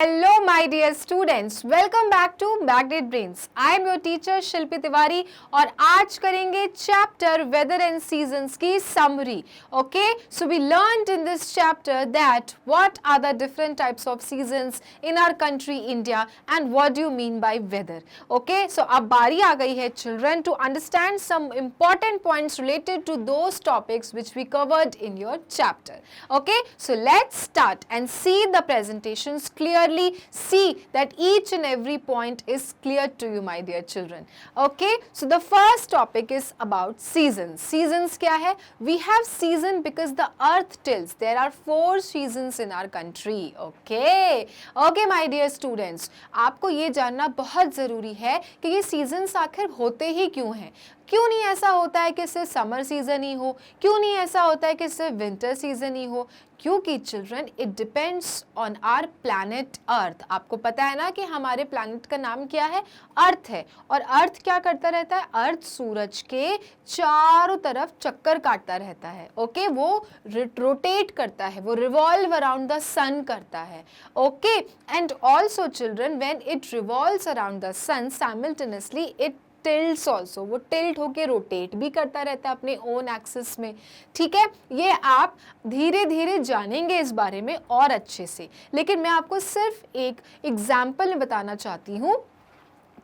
Hello my dear students, welcome back to Magnet Brains. I am your teacher शिल्पी तिवारी और आज करेंगे chapter weather and seasons की summary. Okay, so we learned in this chapter that what are the different types of seasons in our country India and what do you mean by weather. Okay, so अब बारी आ गई है children to understand some important points related to those topics which we covered in your chapter. Okay, so let's start and see the presentations clearly. See that each and every point is clear to you my dear children. Okay, so the first topic is about seasons. Seasons क्या है? We have season because the earth tells there are 4 seasons in our country. Okay my dear students, आपको ये जानना बहुत ज़रूरी है कि ये seasons आखिर होते ही क्यों हैं. क्यों नहीं ऐसा होता है कि सिर्फ समर सीजन ही हो, क्यों नहीं ऐसा होता है कि सिर्फ विंटर सीजन ही हो, क्योंकि children it depends on our planet earth. आपको पता है ना कि हमारे प्लैनेट का नाम क्या है, अर्थ है. और अर्थ क्या करता रहता है, अर्थ सूरज के चारों तरफ चक्कर काटता रहता है. ओके, वो रोटेट करता है, वो रिवॉल्व अराउंड द सन करता है. Okay, and also children when it revolves around the sun simultaneously it tilts also, वो टिल्ट होके रोटेट भी करता रहता है अपने ओन एक्सिस में. ठीक है, ये आप धीरे धीरे जानेंगे इस बारे में और अच्छे से. लेकिन मैं आपको सिर्फ एक एग्जाम्पल में बताना चाहती हूँ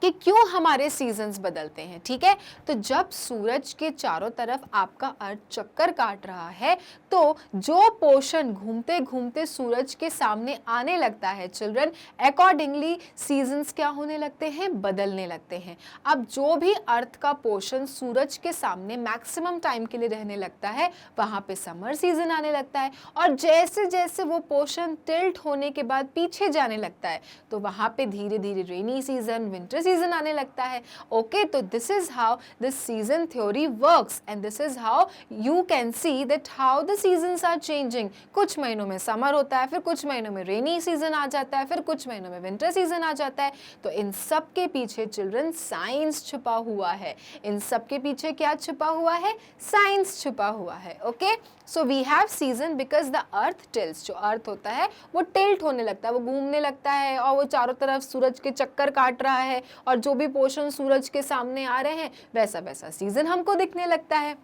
कि क्यों हमारे सीजन्स बदलते हैं. ठीक है, तो जब सूरज के चारों तरफ आपका अर्थ चक्कर काट रहा है तो जो पोर्शन घूमते घूमते सूरज के सामने आने लगता है चिल्ड्रन, अकॉर्डिंगली सीजन्स क्या होने लगते हैं, बदलने लगते हैं. अब जो भी अर्थ का पोर्शन सूरज के सामने मैक्सिमम टाइम के लिए रहने लगता है वहाँ पे समर सीजन आने लगता है. और जैसे जैसे वो पोर्शन टिल्ट होने के बाद पीछे जाने लगता है तो वहाँ पे धीरे धीरे रेनी सीजन, विंटर सीजन आने लगता है. ओके, तो this is how this season theory works and this is how you can see that how the seasons are changing. कुछ महीनों में समर होता है, फिर कुछ महीनों में रेनी सीजन आ जाता है, फिर कुछ महीनों में विंटर सीजन आ जाता है. तो इन सब के पीछे चिल्ड्रन साइंस छुपा हुआ है. इन सब के पीछे क्या छुपा हुआ है, साइंस छुपा हुआ है. Okay, so we have season because the earth tilts. जो अर्थ होता है वो टिल्ट होने लगता है, वो घूमने लगता है और वो चारों तरफ सूरज के चक्कर काट रहा है और जो भी पोर्शन सूरज के सामने आ रहे हैं वैसा वैसा सीजन हमको दिखने लगता है.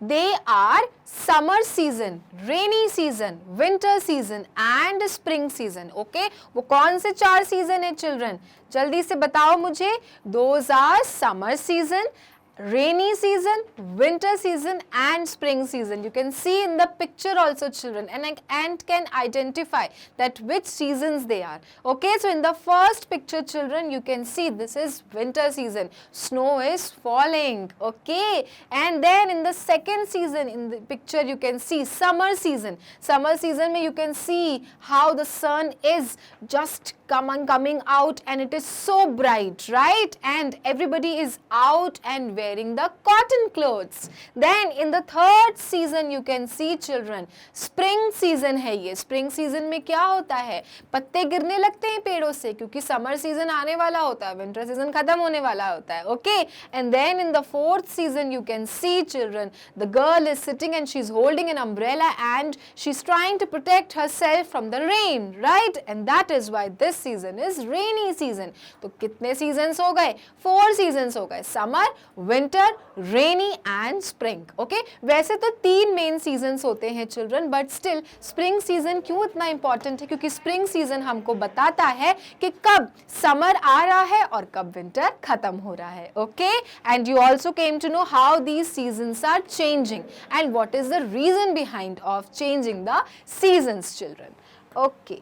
They are summer season, rainy season, winter season and spring season. Okay, वो कौन से 4 सीजन है चिल्ड्रन, जल्दी से बताओ मुझे. Those are summer season, rainy season, winter season and spring season. You can see in the picture also children and can identify that which seasons they are. Okay, so in the first picture children you can see this is winter season, snow is falling. Okay, and then in the second season in the picture you can see summer season. Summer season mein you can see how the sun is just coming out and it is so bright, right? And everybody is out and wearing the cotton clothes. Then in the third season you can see children spring season है ये. spring season में क्या होता है, पत्ते गिरने लगते हैं पेड़ों से क्योंकि summer season आने वाला होता है, winter season खत्म होने वाला होता है. Okay, and then in the fourth season you can see children the girl is sitting and she's holding an umbrella and she's trying to protect herself from the rain, right? And that is why this season is rainy season. तो कितने seasons हो गए, 4 seasons हो गए, summer, winter, rainy and spring. Okay, वैसे तो 3 main seasons होते हैं children, but still spring season क्यों इतना important है, क्योंकि spring season हमको बताता है कि कब summer आ रहा है और कब winter खत्म हो रहा है. Okay, and you also came to know how these seasons are changing and what is the reason behind of changing the seasons children. Okay,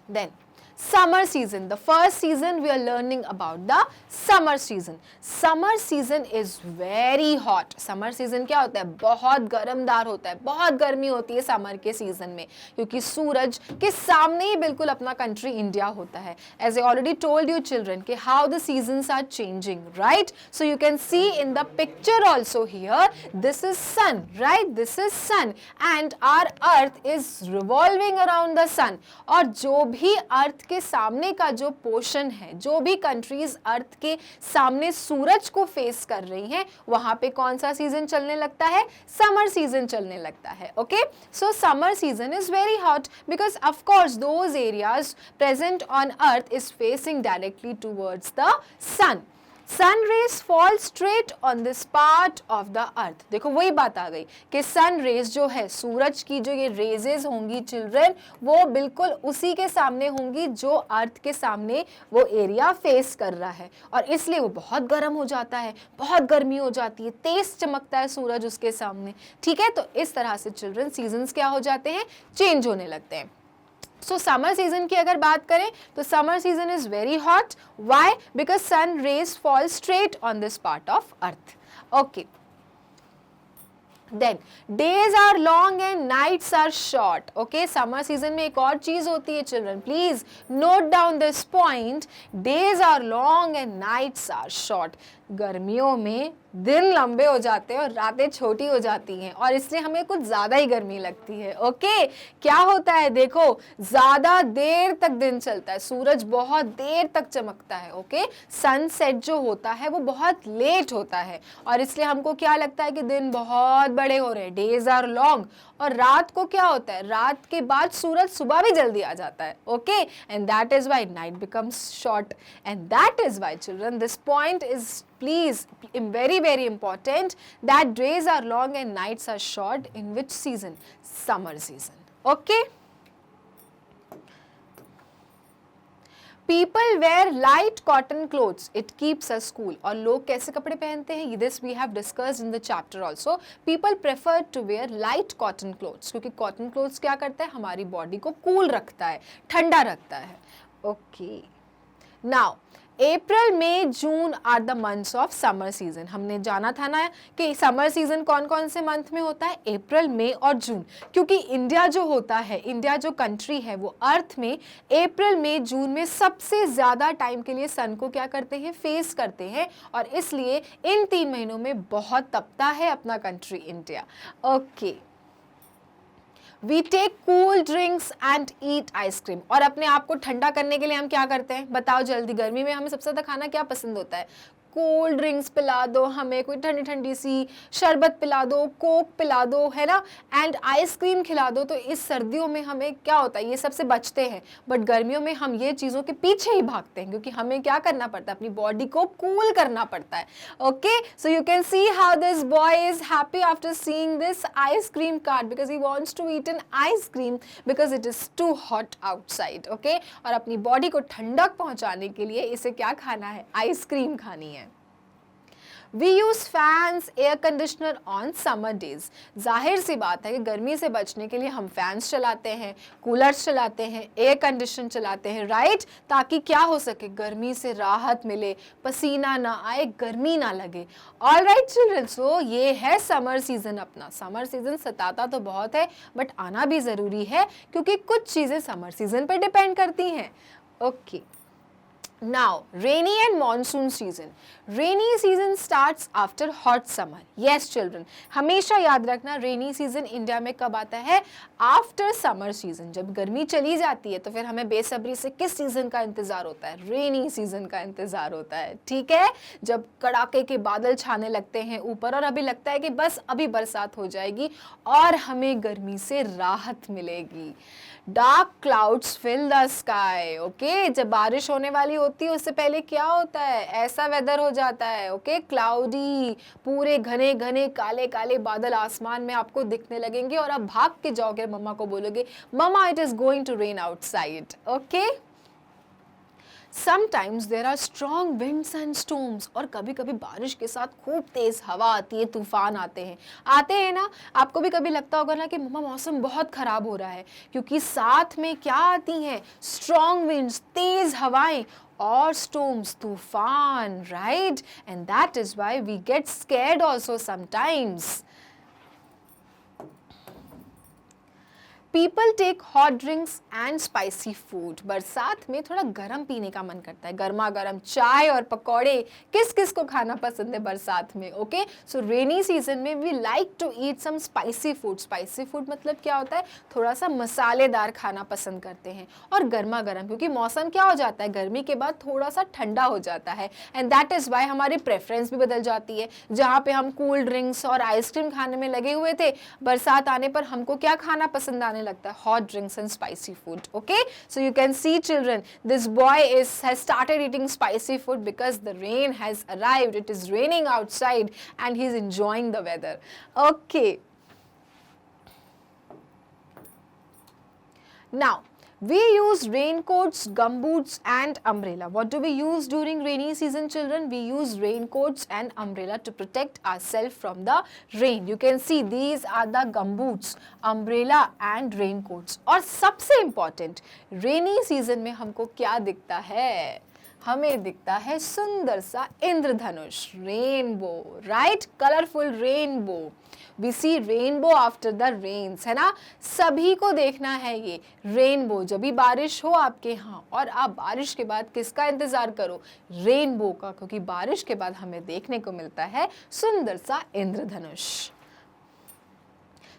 then summer season, the first season we are learning about the summer season. Summer season is very hot. Summer season क्या होता है, बहुत गर्मदार होता है, बहुत गर्मी होती है समर के सीजन में क्योंकि सूरज के सामने ही बिल्कुल अपना कंट्री इंडिया होता है. As I already told you children कि how the seasons are changing, right? So you can see in the picture also here, this is sun, right? This is sun and our earth is revolving around the sun. और जो भी अर्थ के सामने का जो portion है, जो भी कंट्रीज अर्थ के सामने सूरज को फेस कर रही हैं, वहां पे कौन सा सीजन चलने लगता है? समर सीजन चलने लगता है. Okay, so summer season is very hot because of course those areas present on earth is facing directly towards the sun. Sun rays fall straight on this part of the earth. देखो वही बात आ गई कि sun rays जो है, सूरज की जो ये रेजेस होंगी चिल्ड्रन, वो बिल्कुल उसी के सामने होंगी जो अर्थ के सामने वो एरिया फेस कर रहा है, और इसलिए वो बहुत गर्म हो जाता है, बहुत गर्मी हो जाती है, तेज चमकता है सूरज उसके सामने. ठीक है, तो इस तरह से चिल्ड्रन सीजन्स क्या हो जाते हैं? चेंज होने लगते हैं. सो समर सीजन की अगर बात करें तो summer season is very hot. Why? Because sun rays fall straight on this part of earth. Okay, then days are long and nights are short. Okay, summer season में एक और चीज होती है children, please note down this point. Days are long and nights are short. गर्मियों में दिन लंबे हो जाते हैं और रातें छोटी हो जाती हैं, और इसलिए हमें कुछ ज़्यादा ही गर्मी लगती है. ओके, क्या होता है? देखो, ज़्यादा देर तक दिन चलता है, सूरज बहुत देर तक चमकता है. ओके, सनसेट जो होता है वो बहुत लेट होता है, और इसलिए हमको क्या लगता है कि दिन बहुत बड़े हो रहे हैं, डेज आर लॉन्ग. और रात को क्या होता है? रात के बाद सूरज सुबह भी जल्दी आ जाता है. Okay, and that is why night becomes short, and that is why children this point is please very important that days are long and nights are short. In which season? Summer season. Okay, people wear light cotton clothes, it keeps us cool. और लोग कैसे कपड़े पहनते हैं? This we have discussed in the chapter also. People prefer to wear light cotton clothes क्योंकि cotton clothes क्या करता है? हमारी बॉडी को कूल रखता है, ठंडा रखता है. Okay, now April May June are the months of summer season. हमने जाना था ना कि समर सीजन कौन कौन से मंथ में होता है? अप्रैल मई और जून. क्योंकि इंडिया जो होता है, इंडिया जो कंट्री है, वो अर्थ में अप्रैल मई जून में सबसे ज़्यादा टाइम के लिए सन को क्या करते हैं? फेस करते हैं, और इसलिए इन 3 महीनों में बहुत तपता है अपना country India. Okay, We take cool drinks and eat ice cream. और अपने आप को ठंडा करने के लिए हम क्या करते हैं? बताओ जल्दी. गर्मी में हमें सबसे ज़्यादा खाना क्या पसंद होता है? कोल्ड ड्रिंक्स पिला दो हमें, कोई ठंडी ठंडी सी शरबत पिला दो, कोक पिला दो, है ना, एंड आइसक्रीम खिला दो. तो इस सर्दियों में हमें क्या होता है? ये सबसे बचते हैं, बट गर्मियों में हम ये चीज़ों के पीछे ही भागते हैं, क्योंकि हमें क्या करना पड़ता है? अपनी बॉडी को कूल करना पड़ता है. Okay, so you can see how this boy is happy after seeing this ice cream card because he wants to eat an ice cream because it is too hot outside. Okay, और अपनी body को ठंडक पहुँचाने के लिए इसे क्या खाना है? आइसक्रीम खानी है. We use fans, air conditioner on summer days. जाहिर सी बात है कि गर्मी से बचने के लिए हम फैंस चलाते हैं, कूलर्स चलाते हैं, एयर कंडीशन चलाते हैं, राइट, ताकि क्या हो सके? गर्मी से राहत मिले, पसीना ना आए, गर्मी ना लगे. ऑल राइट चिल्ड्रन, सो ये है समर सीजन अपना. समर सीजन सताता तो बहुत है, बट आना भी ज़रूरी है, क्योंकि कुछ चीज़ें समर सीजन पर डिपेंड करती हैं. Okay, now rainy and monsoon season. Rainy season starts after hot summer. Yes children, हमेशा याद रखना rainy season इंडिया में कब आता है? After summer season. जब गर्मी चली जाती है तो फिर हमें बेसब्री से किस सीजन का इंतजार होता है? रेनी सीजन का इंतजार होता है. ठीक है, जब कड़ाके के बादल छाने लगते हैं ऊपर, और अभी लगता है कि बस अभी बरसात हो जाएगी और हमें गर्मी से राहत मिलेगी. Dark clouds fill the sky. Okay, जब बारिश होने वाली होती है उससे पहले क्या होता है? ऐसा वेदर हो जाता है. ओके, क्लाउडी, पूरे घने घने काले काले बादल आसमान में आपको दिखने लगेंगे, और आप भाग के जाओगे, मम्मा को बोलोगे, mamma it is going to rain outside. Okay, sometimes there are strong winds and storms. और कभी कभी बारिश के साथ खूब तेज हवा आती है, तूफान आते हैं ना. आपको भी कभी लगता होगा ना कि मम्मा मौसम बहुत ख़राब हो रहा है, क्योंकि साथ में क्या आती हैं? स्ट्रॉन्ग विंड्स, तेज हवाएं, और स्टॉर्म्स, तूफान, right, and that is why we get scared also sometimes. People take hot drinks and spicy food. बरसात में थोड़ा गर्म पीने का मन करता है, गर्मा गर्म चाय और पकौड़े किस किस को खाना पसंद है बरसात में। ओके, सो रेनी सीजन में we like to eat some spicy food. Spicy food मतलब क्या होता है, थोड़ा सा मसालेदार खाना पसंद करते हैं और गर्मा गर्म, क्योंकि मौसम क्या हो जाता है, गर्मी के बाद थोड़ा सा ठंडा हो जाता है एंड दैट इज वाई हमारी प्रेफरेंस भी बदल जाती है। जहाँ पे हम कूल ड्रिंक्स और आइसक्रीम खाने में लगे हुए थे, बरसात आने पर हमको क्या खाना पसंद आने लगता है, hot drinks and spicy food. Okay, so you can C children, this boy has started eating spicy food because the rain has arrived. It is raining outside and he's enjoying the weather. Okay, now we use raincoats, gumboots and umbrella. What do we use during rainy season, children? We use raincoats and umbrella to protect ourselves from the rain. You can see these are the gumboots, umbrella and raincoats. और सबसे important, rainy season में हमको क्या दिखता है, हमें दिखता है सुंदर सा इंद्रधनुष, rainbow, right, colourful rainbow. We see rainbow after the rains, है ना, सभी को देखना है ये रेनबो। जब भी बारिश हो आपके यहाँ और आप बारिश के बाद किसका इंतजार करो, रेनबो का, क्योंकि बारिश के बाद हमें देखने को मिलता है सुंदर सा इंद्रधनुष।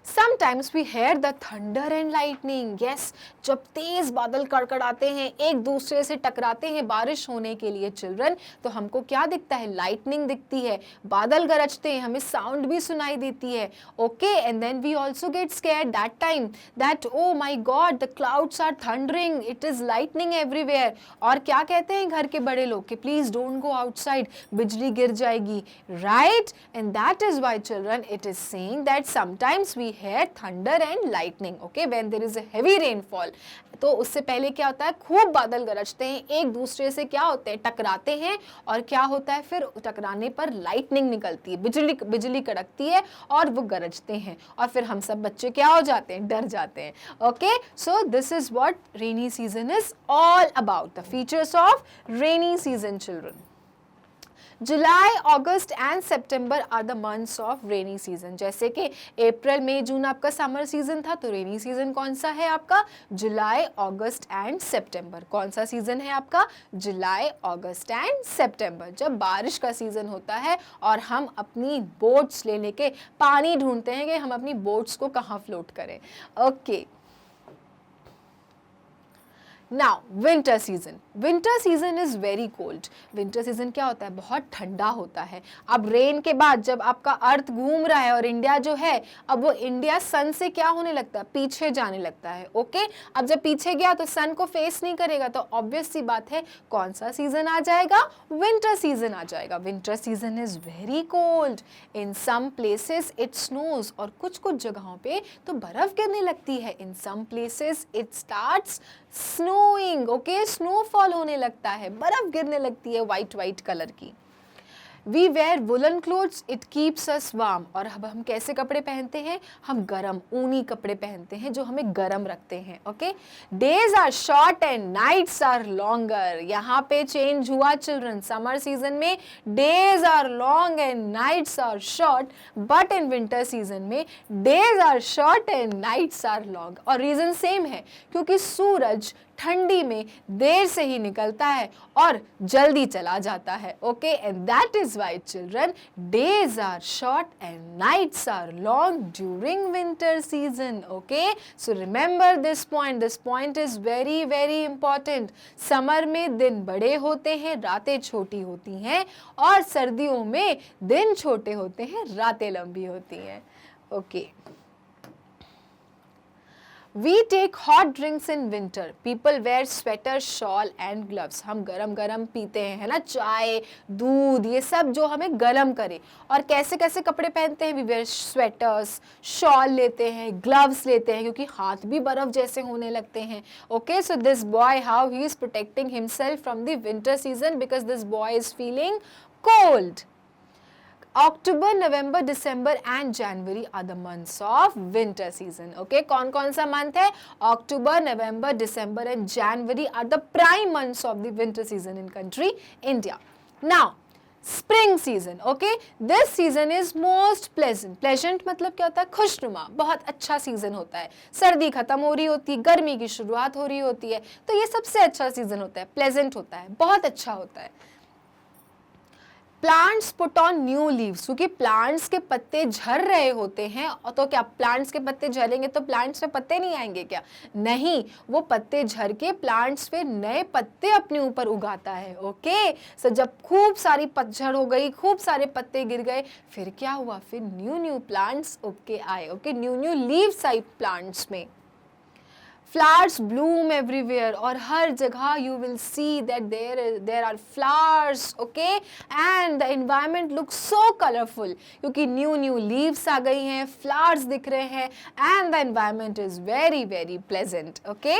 Sometimes we hear the thunder and lightning. Yes, जब तेज बादल कड़कड़ाते हैं, एक दूसरे से टकराते हैं बारिश होने के लिए चिल्ड्रन, तो हमको क्या दिखता है, लाइटनिंग दिखती है, बादल गरजते हैं, हमें साउंड भी सुनाई देती है। Okay, and then we also get scared that time that oh my god the clouds are thundering, it is lightning everywhere. और क्या कहते हैं घर के बड़े लोग कि प्लीज डोंट गो आउटसाइड, बिजली गिर जाएगी, right. And that is why children it is saying that sometimes we hear thunder and lightning, okay, when there is a heavy rainfall। तो उससे पहले क्या होता है, खूब बादल गरजते हैं, एक दूसरे से क्या होते हैं, टकराते हैं, और क्या होता है फिर टकराने पर लाइटनिंग निकलती है, बिजली कड़कती है और वो गरजते हैं, और फिर हम सब बच्चे क्या हो जाते हैं, डर जाते हैं। Okay, so this is what rainy season is all about, the features of rainy season children. July, August and September are the months of rainy season. जैसे कि अप्रैल, मई, जून आपका समर सीजन था, तो रेनी सीजन कौन सा है आपका, जुलाई, August and सितंबर। कौन सा सीजन है आपका, जुलाई, अगस्त एंड सितंबर, जब बारिश का सीजन होता है और हम अपनी बोट्स ले लेके पानी ढूंढते हैं कि हम अपनी बोट्स को कहाँ फ्लोट करें। Okay, now winter season. Winter season is very cold. Winter season क्या होता है, बहुत ठंडा होता है। अब रेन के बाद जब आपका अर्थ घूम रहा है और इंडिया जो है, अब वो इंडिया सन से क्या होने लगता है, पीछे जाने लगता है। ओके, अब जब पीछे गया तो सन को फेस नहीं करेगा, तो ऑब्वियस सी बात है कौन सा सीजन आ जाएगा, विंटर सीजन आ जाएगा। Winter season is very cold, in some places it snows, और कुछ कुछ जगहों पे तो बर्फ गिरने लगती है। In some places it starts snowing, okay, snowfall होने लगता है, बर्फ गिरने लगती है वाइट कलर की। We wear woollen clothes, it keeps us warm, और अब हम कैसे कपड़े पहनते हैं, हम गरम ऊनी कपड़े पहनते हैं जो हमें गरम रखते हैं। Okay, days are short and nights are longer. यहाँ पे चेंज हुआ चिल्ड्रन, समर सीजन में days are long and nights are short, but in winter season में days are short and nights are long. और रीजन सेम है, क्योंकि सूरज ठंडी में देर से ही निकलता है और जल्दी चला जाता है। Okay, and that is why children days are short and nights are long during winter season. Okay, so remember this point is very very important. Summer में दिन बड़े होते हैं, रातें छोटी होती हैं, और सर्दियों में दिन छोटे होते हैं, रातें लंबी होती हैं। Okay, We take hot drinks in winter. People wear sweater, shawl and gloves. हम गरम पीते हैं, है ना, चाय, दूध, ये सब जो हमें गरम करे। और कैसे कैसे कपड़े पहनते हैं, we wear sweaters, shawl लेते हैं, gloves लेते हैं, क्योंकि हाथ भी बर्फ जैसे होने लगते हैं। Okay, so this boy, how he is protecting himself from the winter season because this boy is feeling cold. October, November, December and January are the months of winter season. Okay, कौन सा month है, October, November, December and January are the prime months of the winter season in country India. Now spring season. Okay, this season is most pleasant. Pleasant मतलब क्या होता है? खुशनुमा, बहुत अच्छा सीजन होता है. सर्दी खत्म हो रही होती है, गर्मी की शुरुआत हो रही होती है, तो ये सबसे अच्छा सीजन होता है, प्लेजेंट होता है, बहुत अच्छा होता है. Plants put on new leaves, क्योंकि प्लांट्स के पत्ते झड़ रहे होते हैं. और तो क्या प्लांट्स के पत्ते झड़ेंगे तो प्लांट्स में पत्ते नहीं आएंगे क्या? नहीं, वो पत्ते झड़ के प्लांट्स पे नए पत्ते अपने ऊपर उगाता है. ओके, सो जब खूब सारी पतझड़ हो गई, खूब सारे पत्ते गिर गए, फिर क्या हुआ? फिर न्यू न्यू प्लांट्स उग के आए. ओके, न्यू न्यू लीव्स आई प्लांट्स में. Flowers bloom everywhere, और हर जगह you will see that there are flowers, okay, and the environment looks so colorful क्योंकि new leaves आ गई हैं, flowers दिख रहे हैं, and the environment is very pleasant. Okay,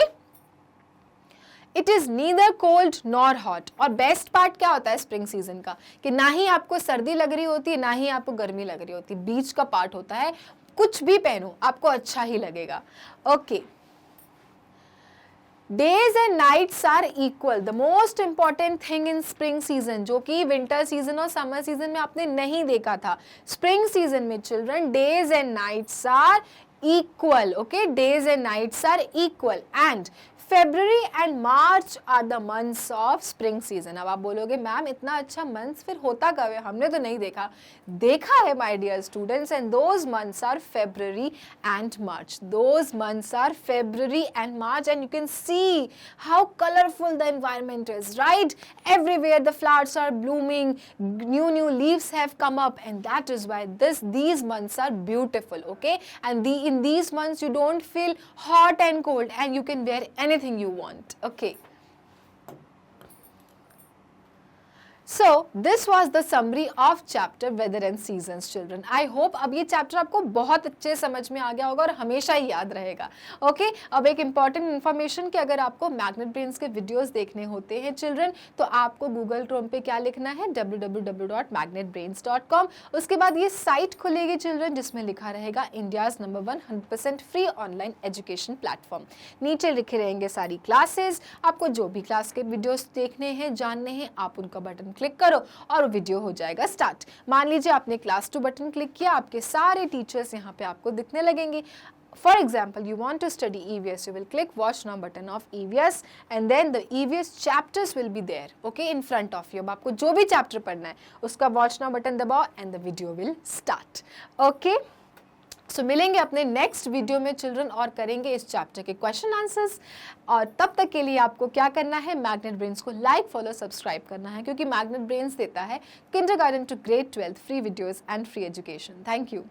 it is neither cold nor hot. और best part क्या होता है स्प्रिंग सीजन का? कि ना ही आपको सर्दी लग रही होती है, ना ही आपको गर्मी लग रही होती, बीच का पार्ट होता है. कुछ भी पहनो आपको अच्छा ही लगेगा. Okay, days and nights are equal. The most important thing in spring season, जो कि विंटर सीजन और समर सीजन में आपने नहीं देखा था. स्प्रिंग सीजन में children days and nights are equal. Okay, days and nights are equal, and February and March are the months of spring season. अब आप बोलोगे मैम इतना अच्छा मंथ्स फिर होता कब है? हमने तो नहीं देखा. देखा है my dear students, and those months are February and March. Those months are February and March, and you can see how colorful the environment is, right? Everywhere the flowers are blooming, new leaves have come up, and that is why these months are beautiful. Okay, and in these months you don't feel hot and cold, and you can wear anything you want. Okay, so this was the summary of chapter weather and seasons, children. I hope अब ये chapter आपको बहुत अच्छे समझ में आ गया होगा और हमेशा ही याद रहेगा. ओके, अब एक इम्पॉर्टेंट इन्फॉर्मेशन कि अगर आपको मैग्नेट ब्रेन्स के वीडियोस देखने होते हैं चिल्ड्रन, तो आपको गूगल क्रोम पे क्या लिखना है? www.magnetbrains.com. उसके बाद ये साइट खुलेगी चिल्ड्रन, जिसमें लिखा रहेगा India's number 1 100% free online education platform. नीचे लिखे रहेंगे सारी क्लासेस. आपको जो भी क्लास के वीडियोस देखने हैं, जानने हैं, आप उनका बटन क्लिक करो और वीडियो हो जाएगा स्टार्ट. मान लीजिए आपने क्लास 2 बटन क्लिक किया, आपके सारे टीचर्स यहाँ पे आपको दिखने लगेंगे. For example, you want to study EVS, you will click watch now button of EVS, and then the EVS chapters will be there, okay, in front of you. अब आपको जो भी चैप्टर पढ़ना है उसका watch now बटन दबाओ and the video will start. Okay, सो मिलेंगे अपने नेक्स्ट वीडियो में चिल्ड्रन और करेंगे इस चैप्टर के क्वेश्चन आंसर्स. और तब तक के लिए आपको क्या करना है? मैग्नेट ब्रेन्स को लाइक, फॉलो, सब्सक्राइब करना है, क्योंकि मैग्नेट ब्रेन्स देता है kindergarten to grade 12 free videos and free education. Thank you.